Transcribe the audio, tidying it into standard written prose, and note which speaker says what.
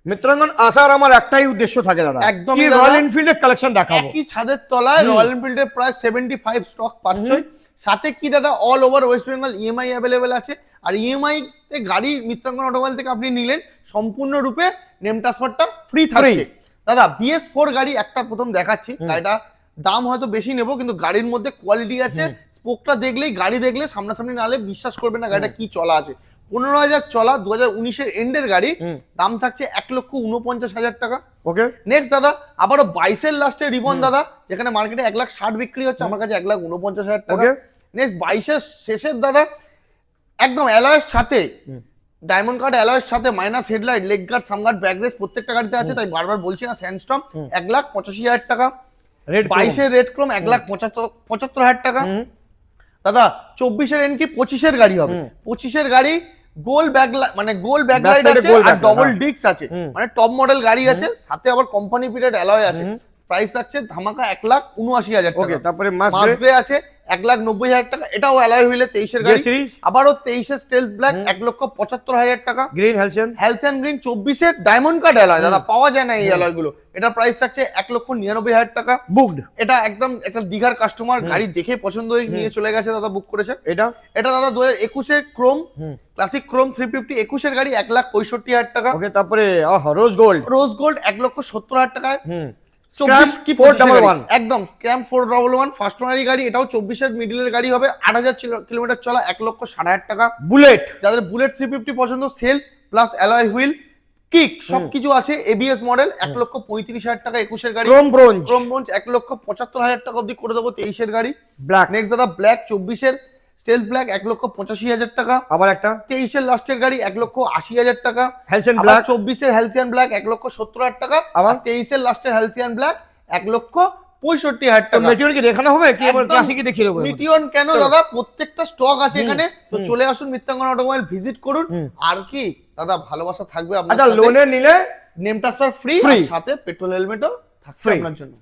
Speaker 1: মিত্রাঙ্গন আসার আমার একটাই উদ্দেশ্য থাকে দাদা,
Speaker 2: একদম
Speaker 1: কি রয়্যাল এনফিল্ডের কালেকশন দেখাবো।
Speaker 2: একই ছাদের তলায় রয়্যাল এনফিল্ডের প্রায় 75 স্টক পাচ্ছই। সাথে কি দাদা all over West Bengal EMI available আছে। আর ইএমআই তে গাড়ি মিত্রাঙ্গন অটোমোবাইল থেকে আপনি নিলেন সম্পূর্ণরূপে নেম ট্রান্সফারটা ফ্রি থাকছে। দাদা BS4 গাড়ি একটা প্রথম দেখাচ্ছি, গাড়িটা দাম হয়তো বেশি নেব কিন্তু গাড়ির মধ্যে কোয়ালিটি আছে। স্পোকটা দেখলেই গাড়ি দেখলে সামনাসামনি নালে বিশ্বাস করবে না গাড়িটা কি চলা আছে। 15,000 চলা 2019-এর এন্ডের গাড়ি, দাম থাকছে 1,49,000 টাকা।
Speaker 1: ওকে
Speaker 2: নেক্সট দাদা আবারও 22-এর লাস্টে রিবন দাদা, যেখানে মার্কেটে 1,60,000 বিক্রি হচ্ছে, আমার কাছে 1,49,000 টাকা। নেক্সট 22-এর শেষের দাদা একদম অ্যালয়ের সাথে ডায়মন্ড কার্ড অ্যালয়ের সাথে minus headlight leg guard sump guard back rest প্রত্যেকটা গাড়িতে আছে, তাই বারবার বলছি না। স্যান্ডস্টর্ম 1,85,000 টাকা। 22-এর রেড ক্রোম 1,75,000 টাকা। দাদা 24-এর এনকি 25-এর গাড়ি হবে। 25-এর গাড়ি গোল ব্যাক মানে গোল ব্যাকলাইট আছে আর ডবল ডিস্ক আছে, মানে টপ মডেল গাড়ি আছে, সাথে আবার কোম্পানি পিরিয়ড অ্যালয় আছে। প্রাইস রাখছে ধামাকা 1,79,000 টাকা।
Speaker 1: তারপরে
Speaker 2: মাসগ্রে আছে 1,90,000 টাকা, এটাও অ্যালয় হুইলে 23-এর গাড়ি। আবারও 23-এর স্টেলথ ব্ল্যাক 1,75,000 টাকা।
Speaker 1: গ্রিন
Speaker 2: হেলসেন গ্রিন 24-এর ডায়মন্ড কার্ড অ্যালয়, দাদা পাওয়া যায় না এই অ্যালয় গুলো। এটা প্রাইস থাকছে 1,99,000 টাকা।
Speaker 1: বুকড,
Speaker 2: এটা একদম একটা দীঘার কাস্টমার গাড়ি দেখে পছন্দ হয়ে নিয়ে চলে গেছে দাদা, বুক করেছে। এটা দাদা 2021-এর ক্রোম ক্লাসিক ক্রোম 350 21-এর গাড়ি 1,65,000 টাকা।
Speaker 1: ওকে তারপরে রোজ গোল্ড
Speaker 2: 1,70,000 টাকায়। একদম স্ক্যাম 411 ফার্স্ট ওনারই গাড়ি, এটাও 24-এর মিডলের গাড়ি হবে। 8,000 কিলোমিটার চলা 1,60,000 টাকা।
Speaker 1: বুলেট,
Speaker 2: যাদের বুলেট 350 পছন্দ, self plus alloy wheel kick সবকিছু আছে, এবিএস মডেল 1,35,000 টাকা। 21-এর গাড়ি ক্রোম ব্রোঞ্জ 1,75,000 টাকা অবধি করে দেবো। 23-এর গাড়ি ব্ল্যাক। নেক্সট দাদা ব্ল্যাক 24-এর স্টেলথ ব্ল্যাক 1,85,000 টাকা। আবার একটা 23-এর লাস্টের গাড়ি 1,80,000 টাকা। হেলসিয়ান ব্ল্যাক 24-এর হেলসিয়ান ব্ল্যাক 1,70,000 টাকা। আবার 23-এর লাস্টের হেলসিয়ান ব্ল্যাক 1,65,000 টাকা।
Speaker 1: মেটিওর কি দেখানো হবে কি আবার ক্লাসিকই দেখিয়ে দেবো?
Speaker 2: মেটিওর কেন দাদা, প্রত্যেকটা স্টক আছে এখানে, তো চলে আসুন মিত্রাঙ্গন অটোমোবাইল ভিজিট করুন। আর কি দাদা ভালোবাসা থাকবে আপনার।
Speaker 1: আচ্ছা লোনে নিলে
Speaker 2: নেম ট্রান্সফার ফ্রি, সাথে পেট্রোল হেলমেটও থাকছে আপনার জন্য।